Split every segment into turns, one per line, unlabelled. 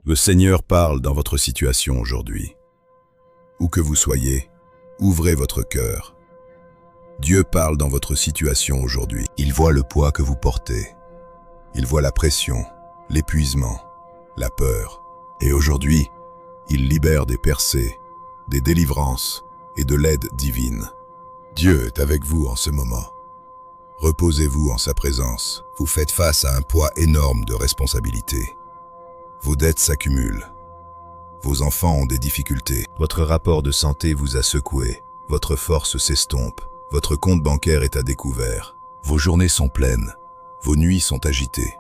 Le Seigneur parle dans votre situation aujourd'hui. Où que vous soyez, ouvrez votre cœur. Dieu parle dans votre situation aujourd'hui. Il voit le poids que vous portez. Il voit la pression, l'épuisement, la peur. Et aujourd'hui, il libère des percées, des délivrances et de l'aide divine. Dieu est avec vous en ce moment. Reposez-vous en sa présence. Vous faites face à un poids énorme de responsabilités. Vos dettes s'accumulent. Vos enfants ont des difficultés. Votre rapport de santé vous a secoué. Votre force s'estompe. Votre compte bancaire est à découvert. Vos journées sont pleines. Vos nuits sont agitées.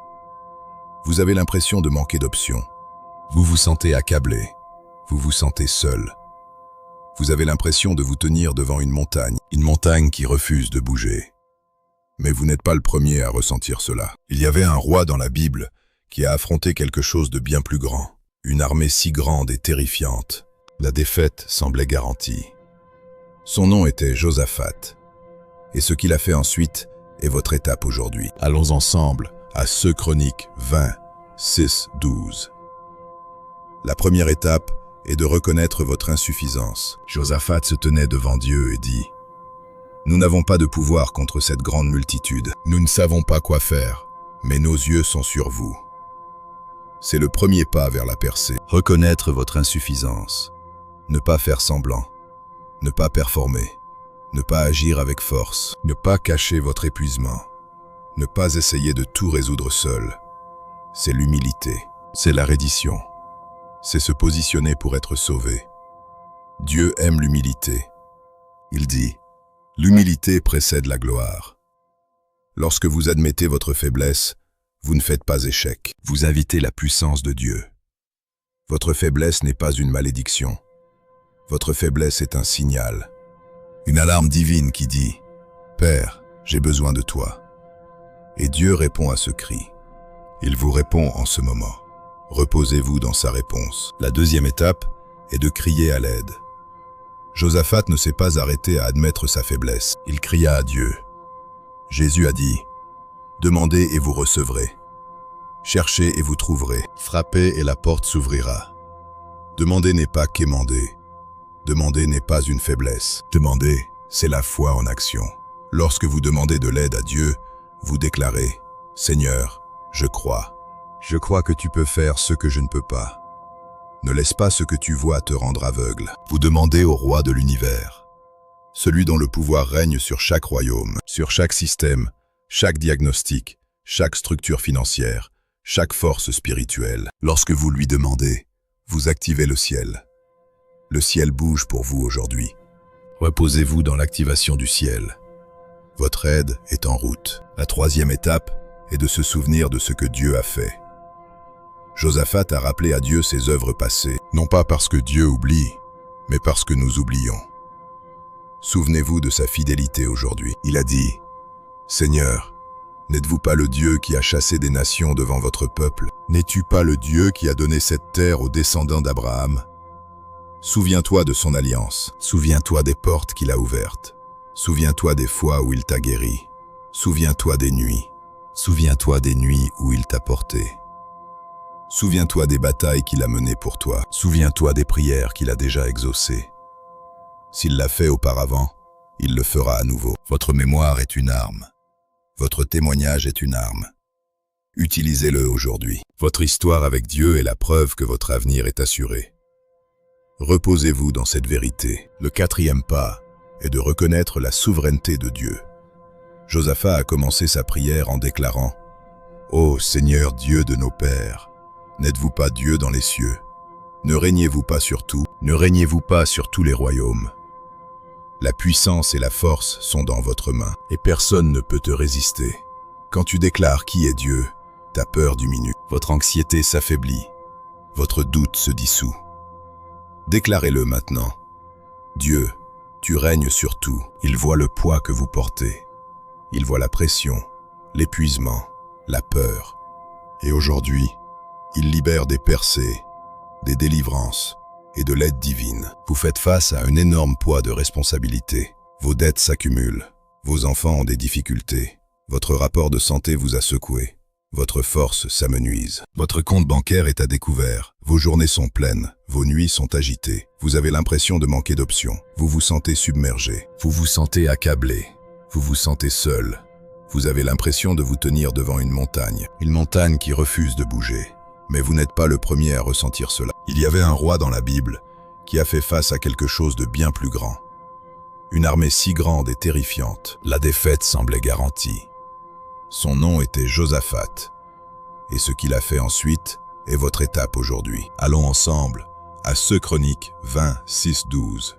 Vous avez l'impression de manquer d'options. Vous vous sentez accablé. Vous vous sentez seul. Vous avez l'impression de vous tenir devant une montagne qui refuse de bouger. Mais vous n'êtes pas le premier à ressentir cela. Il y avait un roi dans la Bible qui a affronté quelque chose de bien plus grand. Une armée si grande et terrifiante. La défaite semblait garantie. Son nom était Josaphat. Et ce qu'il a fait ensuite est votre étape aujourd'hui. Allons ensemble à 2 Chroniques 20, 6, 12. La première étape est de reconnaître votre insuffisance. Josaphat se tenait devant Dieu et dit « Nous n'avons pas de pouvoir contre cette grande multitude. Nous ne savons pas quoi faire, mais nos yeux sont sur vous. » C'est le premier pas vers la percée. Reconnaître votre insuffisance. Ne pas faire semblant. Ne pas performer. Ne pas agir avec force. Ne pas cacher votre épuisement. Ne pas essayer de tout résoudre seul. C'est l'humilité. C'est la reddition. C'est se positionner pour être sauvé. Dieu aime l'humilité. Il dit « L'humilité précède la gloire ». Lorsque vous admettez votre faiblesse, vous ne faites pas échec. Vous invitez la puissance de Dieu. Votre faiblesse n'est pas une malédiction. Votre faiblesse est un signal. Une alarme divine qui dit « Père, j'ai besoin de toi ». Et Dieu répond à ce cri. Il vous répond en ce moment. Reposez-vous dans sa réponse. La deuxième étape est de crier à l'aide. Josaphat ne s'est pas arrêté à admettre sa faiblesse. Il cria à Dieu. Jésus a dit « Demandez et vous recevrez. Cherchez et vous trouverez. Frappez et la porte s'ouvrira. » Demander n'est pas quémander. Demander n'est pas une faiblesse. Demander, c'est la foi en action. Lorsque vous demandez de l'aide à Dieu, vous déclarez « Seigneur, je crois. Je crois que tu peux faire ce que je ne peux pas. Ne laisse pas ce que tu vois te rendre aveugle. » Vous demandez au roi de l'univers, celui dont le pouvoir règne sur chaque royaume, sur chaque système, chaque diagnostic, chaque structure financière, chaque force spirituelle. Lorsque vous lui demandez, vous activez le ciel. Le ciel bouge pour vous aujourd'hui. Reposez-vous dans l'activation du ciel. Votre aide est en route. La troisième étape est de se souvenir de ce que Dieu a fait. Josaphat a rappelé à Dieu ses œuvres passées, non pas parce que Dieu oublie, mais parce que nous oublions. Souvenez-vous de sa fidélité aujourd'hui. Il a dit « Seigneur, n'êtes-vous pas le Dieu qui a chassé des nations devant votre peuple? N'es-tu pas le Dieu qui a donné cette terre aux descendants d'Abraham? Souviens-toi de son alliance. Souviens-toi des portes qu'il a ouvertes. Souviens-toi des fois où il t'a guéri. Souviens-toi des nuits. Souviens-toi des nuits où il t'a porté. Souviens-toi des batailles qu'il a menées pour toi. Souviens-toi des prières qu'il a déjà exaucées. S'il l'a fait auparavant, il le fera à nouveau. Votre mémoire est une arme. Votre témoignage est une arme. Utilisez-le aujourd'hui. Votre histoire avec Dieu est la preuve que votre avenir est assuré. Reposez-vous dans cette vérité. Le quatrième pas est de reconnaître la souveraineté de Dieu. Josaphat a commencé sa prière en déclarant « Ô Seigneur Dieu de nos pères, n'êtes-vous pas Dieu dans les cieux? Ne régnez-vous pas sur tout? Ne régnez-vous pas sur tous les royaumes? La puissance et la force sont dans votre main, et personne ne peut te résister. Quand tu déclares qui est Dieu, ta peur diminue, votre anxiété s'affaiblit, votre doute se dissout. Déclarez-le maintenant. Dieu, tu règnes sur tout. Il voit le poids que vous portez. Il voit la pression, l'épuisement, la peur. Et aujourd'hui, il libère des percées, des délivrances et de l'aide divine. Vous faites face à un énorme poids de responsabilité. Vos dettes s'accumulent. Vos enfants ont des difficultés. Votre rapport de santé vous a secoué. Votre force s'amenuise. Votre compte bancaire est à découvert. Vos journées sont pleines. Vos nuits sont agitées. Vous avez l'impression de manquer d'options. Vous vous sentez submergé. Vous vous sentez accablé. Vous vous sentez seul. Vous avez l'impression de vous tenir devant une montagne qui refuse de bouger. Mais vous n'êtes pas le premier à ressentir cela. Il y avait un roi dans la Bible qui a fait face à quelque chose de bien plus grand. Une armée si grande et terrifiante, la défaite semblait garantie. Son nom était Josaphat. Et ce qu'il a fait ensuite est votre étape aujourd'hui. Allons ensemble à 2 Chroniques 20, 6-12.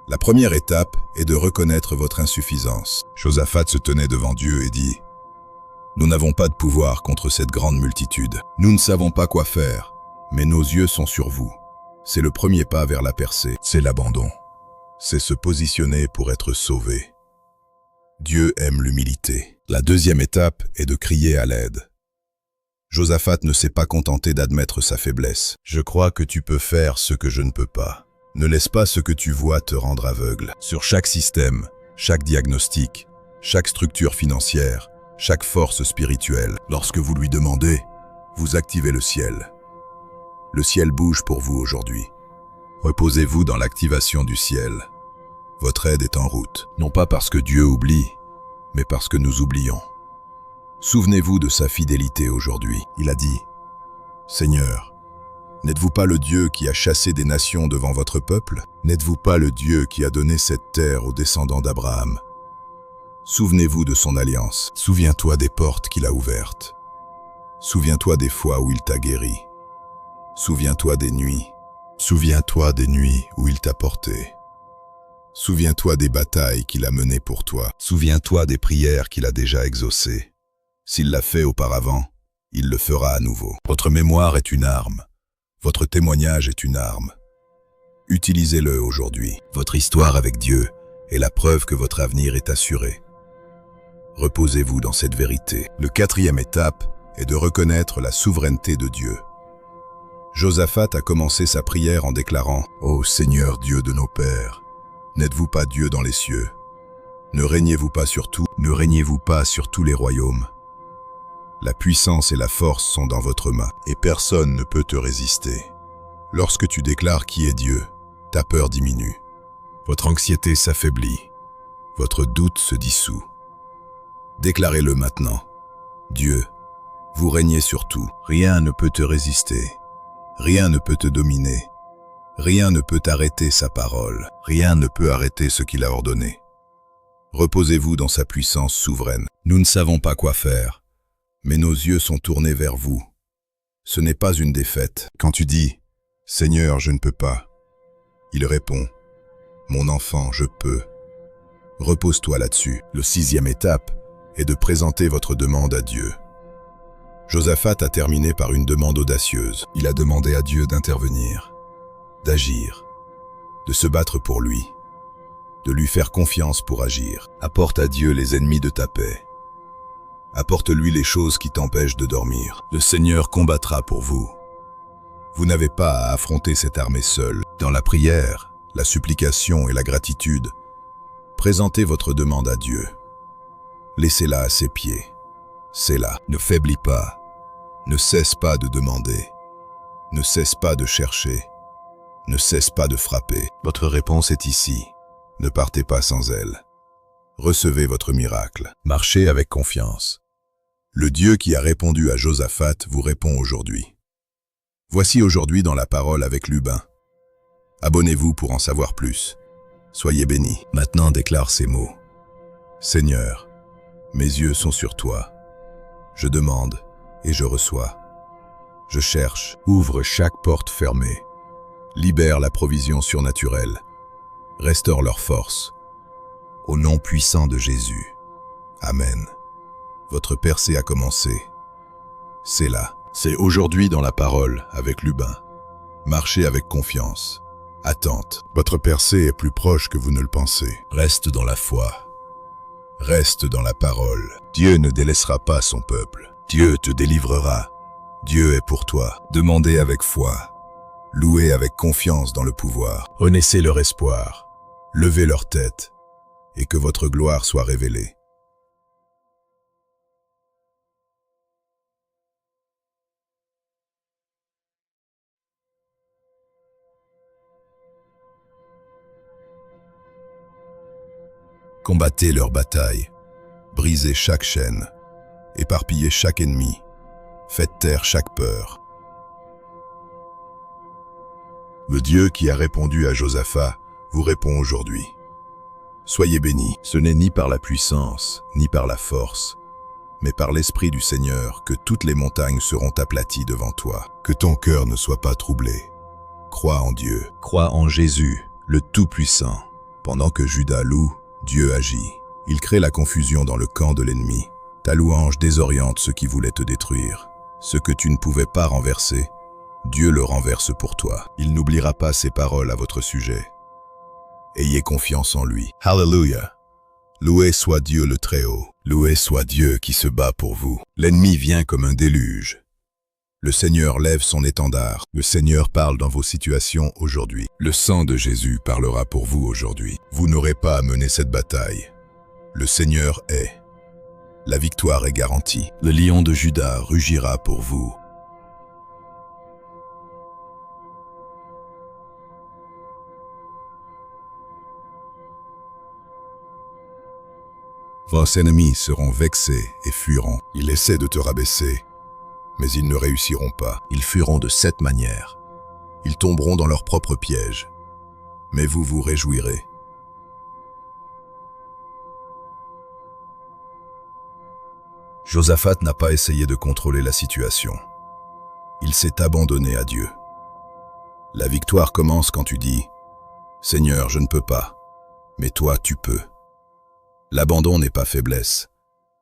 La première étape est de reconnaître votre insuffisance. Josaphat se tenait devant Dieu et dit « Nous n'avons pas de pouvoir contre cette grande multitude. Nous ne savons pas quoi faire, mais nos yeux sont sur vous. » C'est le premier pas vers la percée. C'est l'abandon. C'est se positionner pour être sauvé. Dieu aime l'humilité. La deuxième étape est de crier à l'aide. Josaphat ne s'est pas contenté d'admettre sa faiblesse. « Je crois que tu peux faire ce que je ne peux pas. » Ne laisse pas ce que tu vois te rendre aveugle. Sur chaque système, chaque diagnostic, chaque structure financière, chaque force spirituelle, lorsque vous lui demandez, vous activez le ciel. Le ciel bouge pour vous aujourd'hui. Reposez-vous dans l'activation du ciel. Votre aide est en route, non pas parce que Dieu oublie, mais parce que nous oublions. Souvenez-vous de sa fidélité aujourd'hui. Il a dit « Seigneur, n'êtes-vous pas le Dieu qui a chassé des nations devant votre peuple? N'êtes-vous pas le Dieu qui a donné cette terre aux descendants d'Abraham? Souvenez-vous de son alliance. Souviens-toi des portes qu'il a ouvertes. Souviens-toi des fois où il t'a guéri. Souviens-toi des nuits. Souviens-toi des nuits où il t'a porté. Souviens-toi des batailles qu'il a menées pour toi. Souviens-toi des prières qu'il a déjà exaucées. S'il l'a fait auparavant, il le fera à nouveau. Votre mémoire est une arme. Votre témoignage est une arme. Utilisez-le aujourd'hui. Votre histoire avec Dieu est la preuve que votre avenir est assuré. Reposez-vous dans cette vérité. La quatrième étape est de reconnaître la souveraineté de Dieu. Josaphat a commencé sa prière en déclarant « Ô Seigneur Dieu de nos pères, n'êtes-vous pas Dieu dans les cieux? Ne régnez-vous pas sur tout? Ne régnez-vous pas sur tous les royaumes? La puissance et la force sont dans votre main, et personne ne peut te résister. Lorsque tu déclares qui est Dieu, ta peur diminue. Votre anxiété s'affaiblit. Votre doute se dissout. Déclarez-le maintenant. Dieu, vous régnez sur tout. Rien ne peut te résister. Rien ne peut te dominer. Rien ne peut arrêter sa parole. Rien ne peut arrêter ce qu'il a ordonné. Reposez-vous dans sa puissance souveraine. Nous ne savons pas quoi faire, mais nos yeux sont tournés vers vous. Ce n'est pas une défaite. Quand tu dis « Seigneur, je ne peux pas », il répond « Mon enfant, je peux ». Repose-toi là-dessus. La sixième étape est de présenter votre demande à Dieu. Josaphat a terminé par une demande audacieuse. Il a demandé à Dieu d'intervenir, d'agir, de se battre pour lui, de lui faire confiance pour agir. Apporte à Dieu les ennemis de ta paix. Apporte-lui les choses qui t'empêchent de dormir. Le Seigneur combattra pour vous. Vous n'avez pas à affronter cette armée seule. Dans la prière, la supplication et la gratitude, présentez votre demande à Dieu. Laissez-la à ses pieds. C'est là. Ne faiblis pas. Ne cesse pas de demander. Ne cesse pas de chercher. Ne cesse pas de frapper. Votre réponse est ici. Ne partez pas sans elle. Recevez votre miracle. Marchez avec confiance. Le Dieu qui a répondu à Josaphat vous répond aujourd'hui. Voici aujourd'hui dans la parole avec Lubin. Abonnez-vous pour en savoir plus. Soyez bénis. Maintenant déclare ces mots. Seigneur, mes yeux sont sur toi. Je demande et je reçois. Je cherche, ouvre chaque porte fermée. Libère la provision surnaturelle. Restaure leur force. Au nom puissant de Jésus. Amen. Votre percée a commencé. C'est là. C'est aujourd'hui dans la parole avec Lubin. Marchez avec confiance. Attente. Votre percée est plus proche que vous ne le pensez. Reste dans la foi. Reste dans la parole. Dieu ne délaissera pas son peuple. Dieu te délivrera. Dieu est pour toi. Demandez avec foi. Louez avec confiance dans le pouvoir. Renaissez leur espoir. Levez leur tête. Et que votre gloire soit révélée. Combattez leur bataille, brisez chaque chaîne, éparpillez chaque ennemi, faites taire chaque peur. Le Dieu qui a répondu à Josaphat vous répond aujourd'hui. Soyez bénis, ce n'est ni par la puissance, ni par la force, mais par l'Esprit du Seigneur que toutes les montagnes seront aplaties devant toi. Que ton cœur ne soit pas troublé. Crois en Dieu, crois en Jésus, le Tout-Puissant. Pendant que Juda loue, Dieu agit. Il crée la confusion dans le camp de l'ennemi. Ta louange désoriente ceux qui voulaient te détruire. Ce que tu ne pouvais pas renverser, Dieu le renverse pour toi. Il n'oubliera pas ses paroles à votre sujet. Ayez confiance en lui. Hallelujah! Loué soit Dieu le Très-Haut. Loué soit Dieu qui se bat pour vous. L'ennemi vient comme un déluge. Le Seigneur lève son étendard. Le Seigneur parle dans vos situations aujourd'hui. Le sang de Jésus parlera pour vous aujourd'hui. Vous n'aurez pas à mener cette bataille. Le Seigneur est. La victoire est garantie. Le lion de Juda rugira pour vous. Vos ennemis seront vexés et fuiront. Ils essaient de te rabaisser, mais ils ne réussiront pas. Ils fuiront de cette manière. Ils tomberont dans leur propre piège, mais vous vous réjouirez. Josaphat n'a pas essayé de contrôler la situation. Il s'est abandonné à Dieu. La victoire commence quand tu dis « Seigneur, je ne peux pas, mais toi, tu peux ». L'abandon n'est pas faiblesse,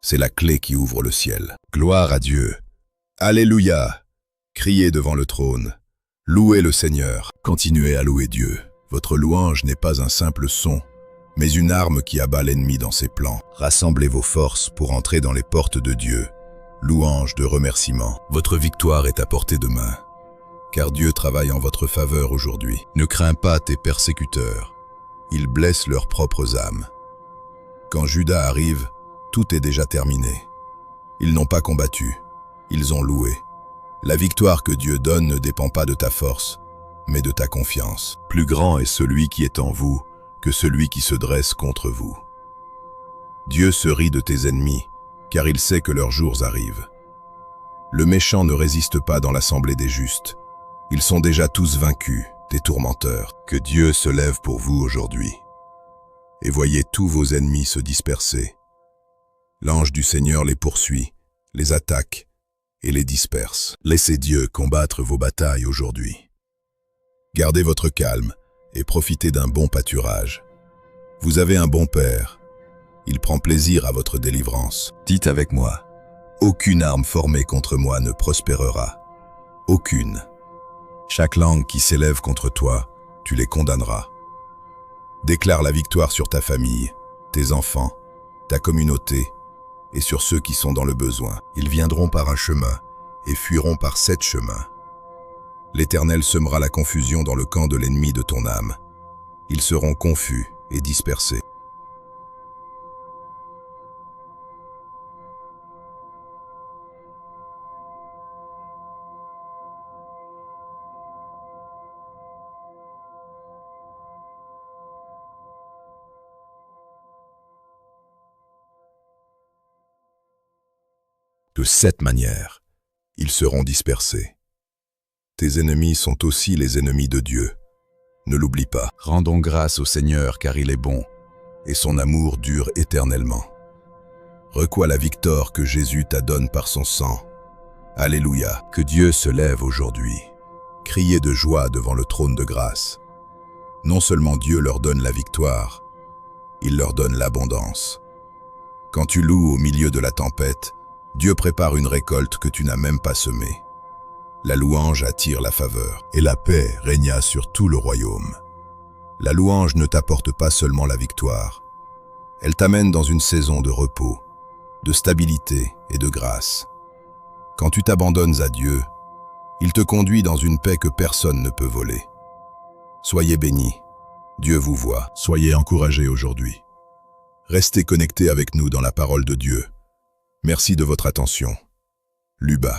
c'est la clé qui ouvre le ciel. Gloire à Dieu. Alléluia. Criez devant le trône. Louez le Seigneur. Continuez à louer Dieu. Votre louange n'est pas un simple son, mais une arme qui abat l'ennemi dans ses plans. Rassemblez vos forces pour entrer dans les portes de Dieu. Louange de remerciement. Votre victoire est à portée de main, car Dieu travaille en votre faveur aujourd'hui. Ne crains pas tes persécuteurs. Ils blessent leurs propres âmes. Quand Juda arrive, tout est déjà terminé. Ils n'ont pas combattu, ils ont loué. La victoire que Dieu donne ne dépend pas de ta force, mais de ta confiance. Plus grand est celui qui est en vous que celui qui se dresse contre vous. Dieu se rit de tes ennemis, car il sait que leurs jours arrivent. Le méchant ne résiste pas dans l'assemblée des justes. Ils sont déjà tous vaincus, tes tourmenteurs. Que Dieu se lève pour vous aujourd'hui. Et voyez tous vos ennemis se disperser. L'ange du Seigneur les poursuit, les attaque et les disperse. Laissez Dieu combattre vos batailles aujourd'hui. Gardez votre calme et profitez d'un bon pâturage. Vous avez un bon Père. Il prend plaisir à votre délivrance. Dites avec moi, aucune arme formée contre moi ne prospérera. Aucune. Chaque langue qui s'élève contre toi, tu les condamneras. Déclare la victoire sur ta famille, tes enfants, ta communauté et sur ceux qui sont dans le besoin. Ils viendront par un chemin et fuiront par 7 chemins. L'Éternel semera la confusion dans le camp de l'ennemi de ton âme. Ils seront confus et dispersés. De cette manière, ils seront dispersés. Tes ennemis sont aussi les ennemis de Dieu. Ne l'oublie pas. Rendons grâce au Seigneur car il est bon, et son amour dure éternellement. Reçois la victoire que Jésus t'adonne par son sang. Alléluia. Que Dieu se lève aujourd'hui. Criez de joie devant le trône de grâce. Non seulement Dieu leur donne la victoire, il leur donne l'abondance. Quand tu loues au milieu de la tempête, Dieu prépare une récolte que tu n'as même pas semée. La louange attire la faveur, et la paix régna sur tout le royaume. La louange ne t'apporte pas seulement la victoire, elle t'amène dans une saison de repos, de stabilité et de grâce. Quand tu t'abandonnes à Dieu, il te conduit dans une paix que personne ne peut voler. Soyez bénis, Dieu vous voit. Soyez encouragés aujourd'hui. Restez connectés avec nous dans la parole de Dieu. Merci de votre attention. Luba.